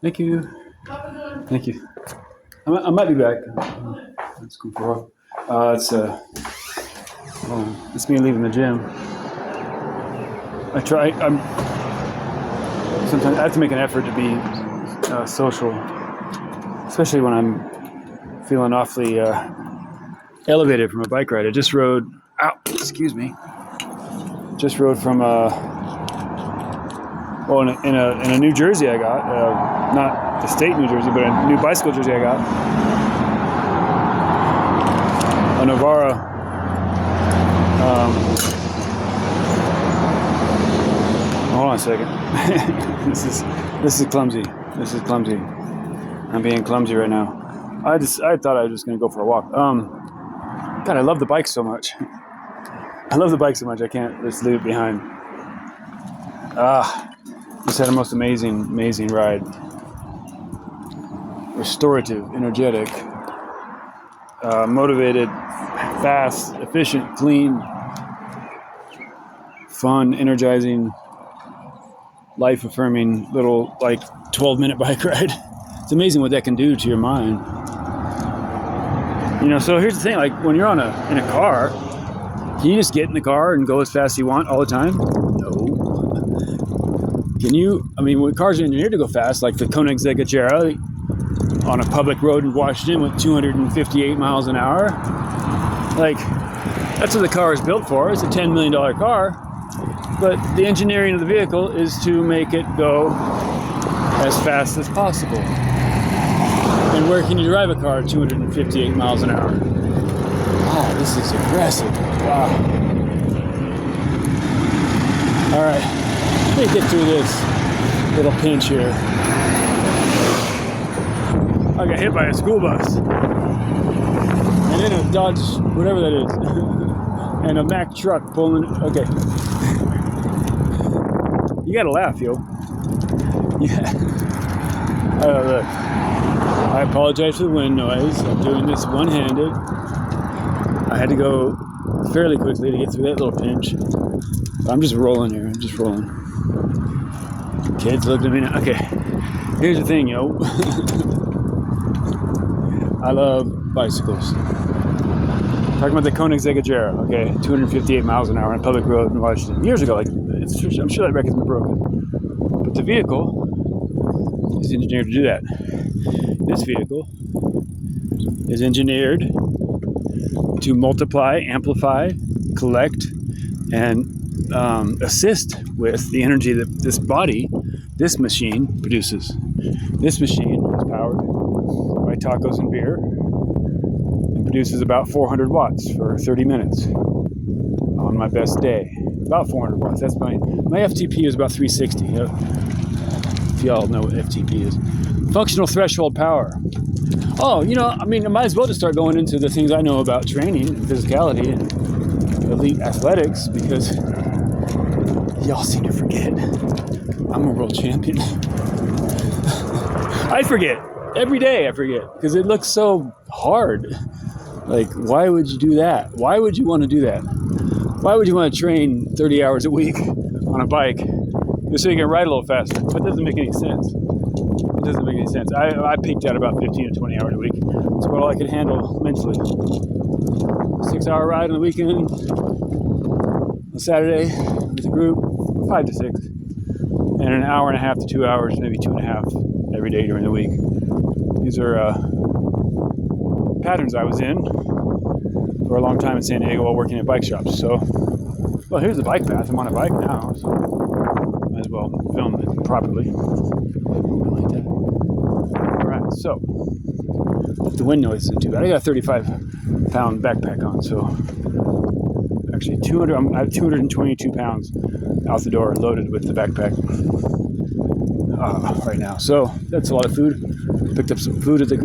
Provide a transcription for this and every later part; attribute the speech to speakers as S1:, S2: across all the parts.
S1: Thank you. Thank you. I might be back. That's cool for a while. It's me leaving the gym. I'm sometimes I have to make an effort to be social, especially when I'm feeling awfully elevated from a bike ride. I just rode. Ow, excuse me. Just rode from in a New Jersey I got, not the state New Jersey, but a new bicycle jersey I got. A Navara. Hold on a second. This is clumsy. This is clumsy. I'm being clumsy right now. I thought I was just gonna go for a walk. God, I love the bike so much. I love the bike so much I can't just leave it behind. Just had a most amazing ride. Restorative, energetic, motivated, fast, efficient, clean, fun, energizing, life-affirming little 12-minute bike ride. It's amazing what that can do to your mind. So here's the thing, when you're in a car, can you just get in the car and go as fast as you want all the time? No. Can you? When cars are engineered to go fast, like the Koenigsegg Agera on a public road in Washington with 258 miles an hour, that's what the car is built for. It's a $10 million car, but the engineering of the vehicle is to make it go as fast as possible. And where can you drive a car at 258 miles an hour? Wow, this is aggressive. Wow. All right, let me get through this little pinch here. I got hit by a school bus. And then a Dodge, whatever that is. And a Mack truck pulling. Okay. You gotta laugh, yo. Yeah. Look. I apologize for the wind noise. I'm doing this one-handed. I had to go fairly quickly to get through that little pinch. But I'm just rolling here. I'm just rolling. Kids looking at me now. Okay. Here's the thing, yo. I love bicycles. Talking about the Koenigsegg Agera, okay, 258 miles an hour on a public road in Washington. Years ago, I'm sure that record's been broken. But the vehicle is engineered to do that. This vehicle is engineered to multiply, amplify, collect, and assist with the energy that this machine produces. This machine is powered by tacos and beer and produces about 400 watts for 30 minutes on my best day. About 400 watts. That's my FTP is about 360. If y'all know what FTP is. Functional threshold power. Oh, I might as well just start going into the things I know about training and physicality and elite athletics, because y'all seem to forget I'm a world champion. I forget. Every day I forget, because it looks so hard. Why would you do that? Why would you want to do that? Why would you want to train 30 hours a week on a bike just so you can ride a little faster? That doesn't make any sense. It doesn't make any sense. I peaked out about 15 to 20 hours a week. That's about all I could handle mentally. 6-hour ride on the weekend, on Saturday with a group, 5 to 6. And an hour and a half to 2 hours, maybe 2.5 every day during the week. These are patterns I was in for a long time in San Diego while working at bike shops. So, well, here's the bike path. I'm on a bike now, so might as well film it properly. Like that. All right, so the wind noise isn't too bad. I got a 35-pound backpack on, so actually I have 222 pounds out the door loaded with the backpack right now. So that's a lot of food. Picked up some food at the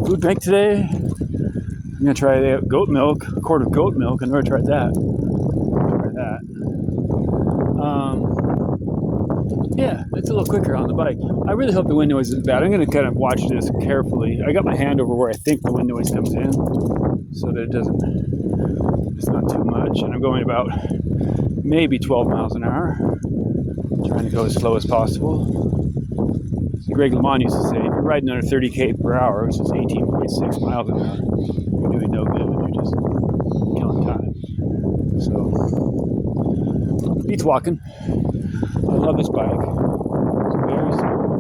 S1: food bank today. I'm gonna try the goat milk, a quart of goat milk. I've never tried that. Yeah, it's a little quicker on the bike. I really hope the wind noise isn't bad. I'm gonna kind of watch this carefully. I got my hand over where I think the wind noise comes in, so that it's not too much. And I'm going about maybe 12 miles an hour, trying to go as slow as possible. Greg LeMond used to say, if you're riding under 30k per hour, which is 18.6 miles an hour, you're doing no good. You're just killing time. So, beats walking. I love this bike. It's very smooth.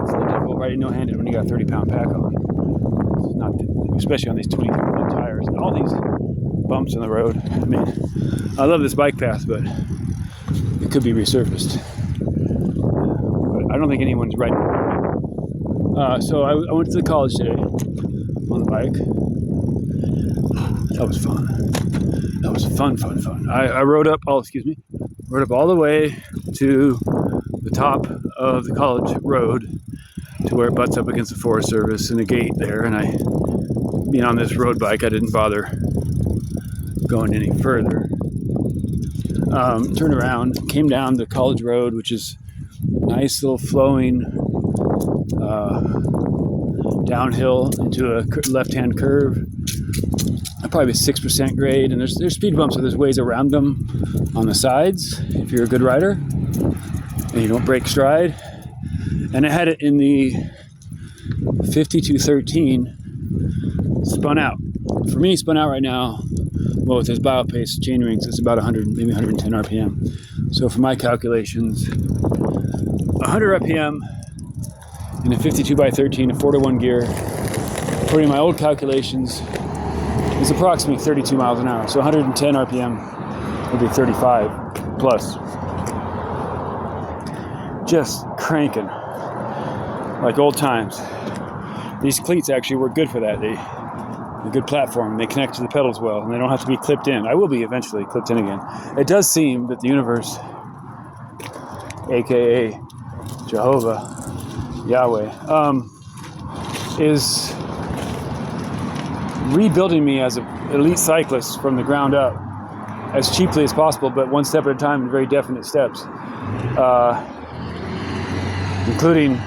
S1: It's a little difficult riding no-handed when you got a 30-pound pack on. It's not, especially on these 23-foot tires and all these bumps in the road. I mean, I love this bike path, but it could be resurfaced. But I don't think anyone's riding. So I went to the college today on the bike. That was fun. That was fun. I rode up all the way to the top of the college road to where it butts up against the Forest Service and a gate there. And being on this road bike, I didn't bother going any further. Turned around, came down the college road, which is nice little flowing downhill into a left-hand curve. Probably 6% grade, and there's speed bumps, so there's ways around them on the sides if you're a good rider and you don't break stride. And I had it in the 5213 spun out. For me, spun out right now, well, with this BioPace chain rings, it's about 100, maybe 110 RPM. So for my calculations, 100 RPM in a 52x13, a 4-to-1 gear, according to my old calculations, is approximately 32 miles an hour. So 110 RPM would be 35 plus. Just cranking like old times. These cleats actually work good for that. They're a good platform. They connect to the pedals well, and they don't have to be clipped in. I will be eventually clipped in again. It does seem that the universe, aka Jehovah, Yahweh, is rebuilding me as an elite cyclist from the ground up as cheaply as possible, but one step at a time in very definite steps, including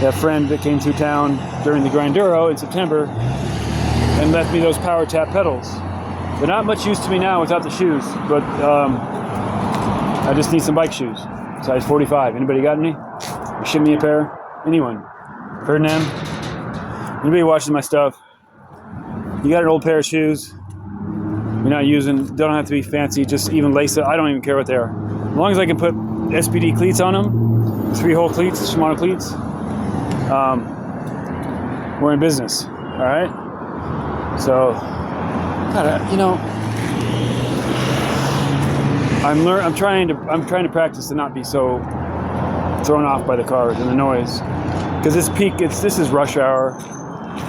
S1: that friend that came through town during the Grinduro in September and left me those power tap pedals. They're not much use to me now without the shoes, but I just need some bike shoes, size 45. Anybody got any? Ship me a pair? Anyone? Ferdinand? Anybody watching my stuff? You got an old pair of shoes you're not using, don't have to be fancy, just even lace it. I don't even care what they are. As long as I can put SPD cleats on them, 3-hole cleats, Shimano cleats, we're in business, all right? So, I'm trying to practice to not be so thrown off by the cars and the noise, because this is rush hour.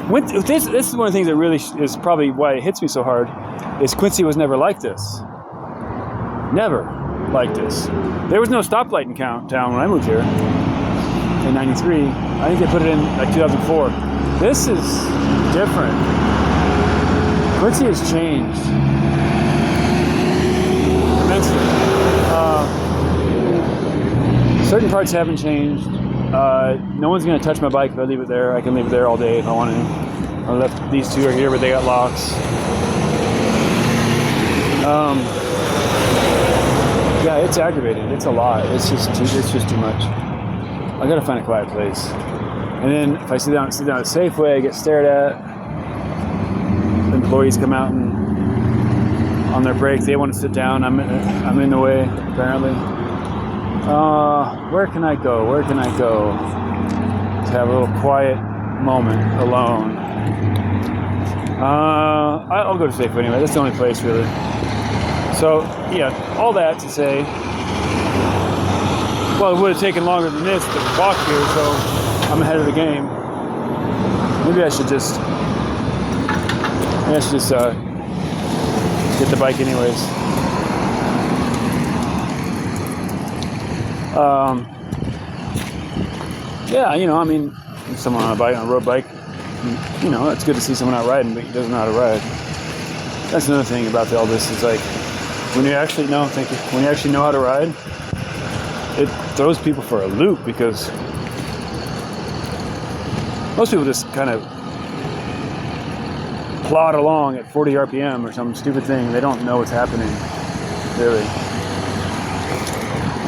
S1: This is one of the things that really is probably why it hits me so hard, is Quincy was never like this. Never like this. There was no stoplight in town when I moved here in 93. I think they put it in like 2004. This is different. Quincy has changed immensely. Certain parts haven't changed. No one's going to touch my bike if I leave it there. I can leave it there all day if I want to. I left these two are here, but they got locks. Yeah, it's aggravating. It's a lot. It's just too much. I got to find a quiet place. And then if I sit down at Safeway, I get stared at. Employees come out and on their break, they want to sit down. I'm in the way apparently. Where can I go? To have a little quiet moment alone. I'll go to Safeway anyway. That's the only place really. So yeah, all that to say, well, it would have taken longer than this to walk here, so I'm ahead of the game. Maybe I should just get the bike anyways. Yeah, if someone on a road bike, it's good to see someone out riding, but he doesn't know how to ride. That's another thing about all this, is like, when you actually know how to ride, it throws people for a loop, because most people just kind of plod along at 40 RPM or some stupid thing. They don't know what's happening, really.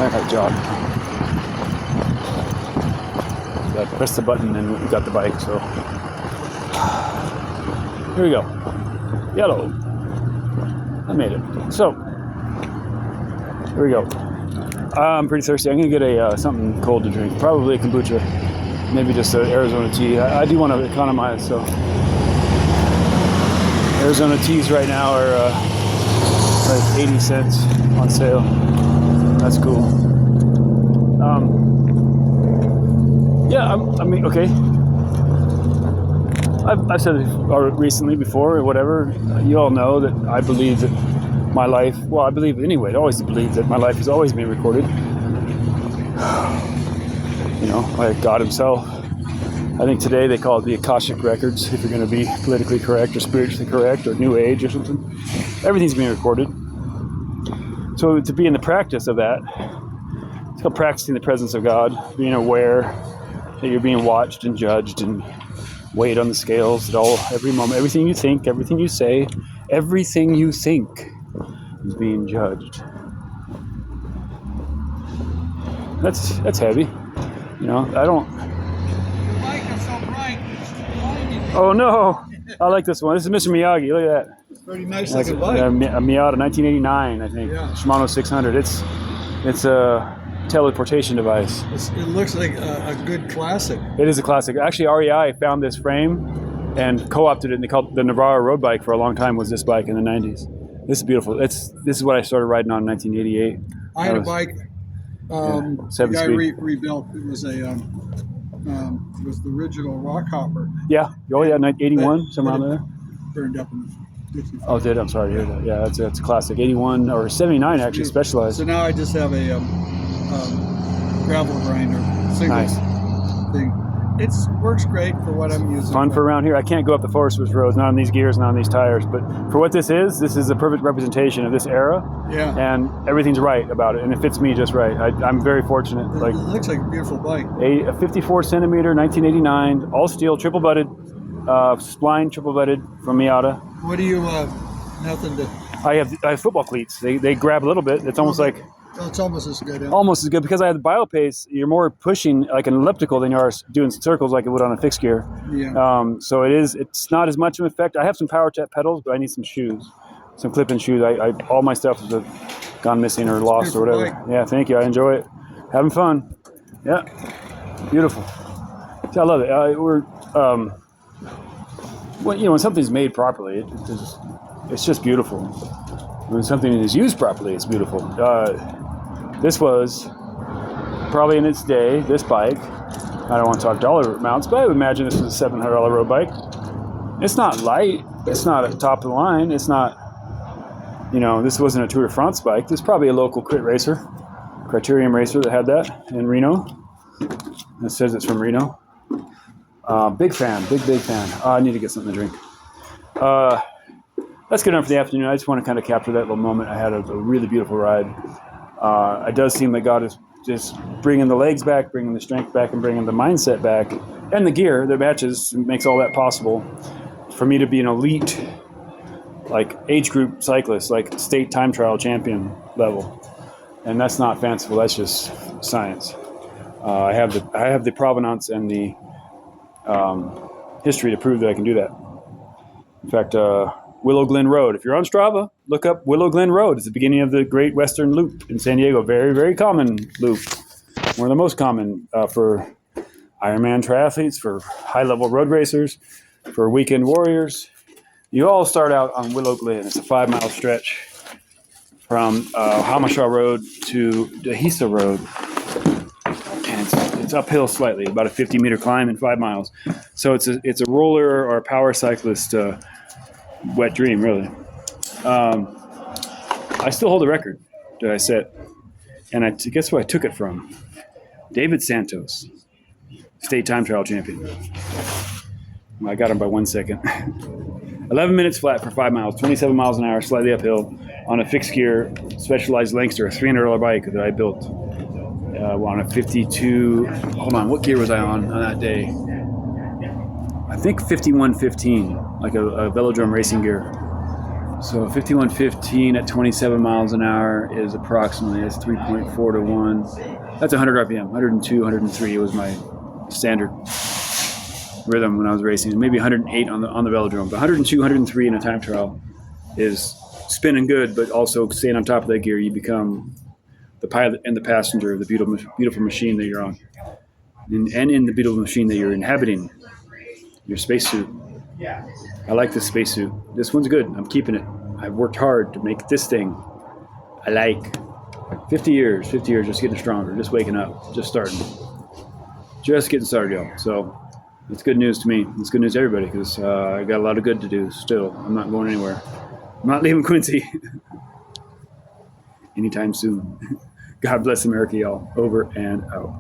S1: I got a job. I pressed the button and we got the bike. So here we go. Yellow. I made it. So here we go. I'm pretty thirsty. I'm gonna get a something cold to drink. Probably a kombucha. Maybe just an Arizona tea. I do want to economize. So Arizona teas right now are like 80 cents on sale. That's cool. Yeah, I mean, okay. I've said it recently before or whatever. You all know that I believe that my life, well, I believe anyway, I always believe that my life has always been recorded. You know, by God himself. I think today they call it the Akashic Records, if you're going to be politically correct or spiritually correct or New Age or something. Everything's being recorded. So to be in the practice of that, it's called practicing the presence of God, being aware that you're being watched and judged and weighed on the scales at every moment. Everything you think, everything you say, everything you think is being judged. That's heavy. You know, I don't...
S2: Your mic is so bright, it's blinding.
S1: Oh no! I like this one. This is Mr. Miyagi. Look at that.
S2: It's pretty nice looking bike.
S1: A Miata 1989, I think.
S2: Yeah.
S1: Shimano 600. It's a teleportation device.
S2: It looks like a good classic.
S1: It is a classic. Actually, REI found this frame and co-opted it, and they called it the Navarro road bike for a long time. Was this bike in the 90s? This is beautiful. This is what I started riding on in 1988.
S2: I had a bike. The guy rebuilt. It was it was the original rock hopper.
S1: Yeah. Oh yeah, 81 somewhere around there.
S2: Burned up in the 50s.
S1: Oh, did I'm sorry to hear that. Yeah, that's a classic. 81 or 79 actually, Specialized.
S2: So now I just have a gravel grinder singles thing. It works great for what I'm using.
S1: Fun for around here. I can't go up the Forest Woods roads, not on these gears, not on these tires. But for what this is a perfect representation of this era.
S2: Yeah.
S1: And everything's right about it, and it fits me just right. I'm very fortunate.
S2: It looks like a beautiful bike.
S1: A 54 centimeter, 1989, all steel, triple butted, spline triple butted from Miata.
S2: What do you? Nothing to.
S1: I have football cleats. They grab a little bit. It's almost like.
S2: It's almost as good. Huh?
S1: Almost as good because I have the BioPace. You're more pushing like an elliptical than you are doing circles like it would on a fixed gear.
S2: Yeah.
S1: So it's not as much of an effect. I have some power tech pedals, but I need some shoes, some clip-in shoes. All my stuff has gone missing or lost or whatever.
S2: Bike.
S1: Yeah, thank you. I enjoy it. Having fun. Yeah. Beautiful. See, I love it. When something's made properly, it's just beautiful. When something is used properly, it's beautiful. This was probably in its day, this bike. I don't want to talk dollar amounts, but I would imagine this was a $700 road bike. It's not light. It's not at the top of the line. It's not, this wasn't a Tour de France bike. This is probably a local Criterium racer that had that in Reno. It says it's from Reno. Big fan, big fan. I need to get something to drink. That's good enough for the afternoon. I just want to kind of capture that little moment. I had a really beautiful ride. It does seem like God is just bringing the legs back, bringing the strength back, and bringing the mindset back, and the gear that matches makes all that possible for me to be an elite, like age group cyclist, like state time trial champion level. And that's not fanciful. That's just science. I have the provenance and the history to prove that I can do that. In fact, Willow Glen Road. If you're on Strava, look up Willow Glen Road. It's the beginning of the Great Western Loop in San Diego. Very, very common loop. One of the most common for Ironman triathletes, for high-level road racers, for weekend warriors. You all start out on Willow Glen. It's a 5-mile stretch from Hamashaw Road to Dehesa Road. And it's uphill slightly, about a 50-meter climb in 5 miles. So it's a roller or a power cyclist wet dream, really. I still hold the record that I set, and guess who I took it from? David Santos, state time trial champion. I got him by 1 second. 11 minutes flat for 5 miles, 27 miles an hour, slightly uphill, on a fixed gear, Specialized Langster, a $300 bike that I built on a 52. Hold on, what gear was I on that day? I think 5115, like a velodrome racing gear. So 5115 at 27 miles an hour is approximately, it's 3.4 to 1. That's 100 RPM, 102, 103 was my standard rhythm when I was racing. Maybe 108 on the velodrome, but 102, 103 in a time trial is spinning good, but also staying on top of that gear. You become the pilot and the passenger of the beautiful machine that you're on, and in the beautiful machine that you're inhabiting, your spacesuit. I like this spacesuit. This one's good. I'm keeping it. I've worked hard to make this thing I like. 50 years, just getting stronger, just waking up, just starting. Just getting started, y'all. So it's good news to me. It's good news to everybody because I got a lot of good to do still. I'm not going anywhere. I'm not leaving Quincy anytime soon. God bless America, y'all. Over and out.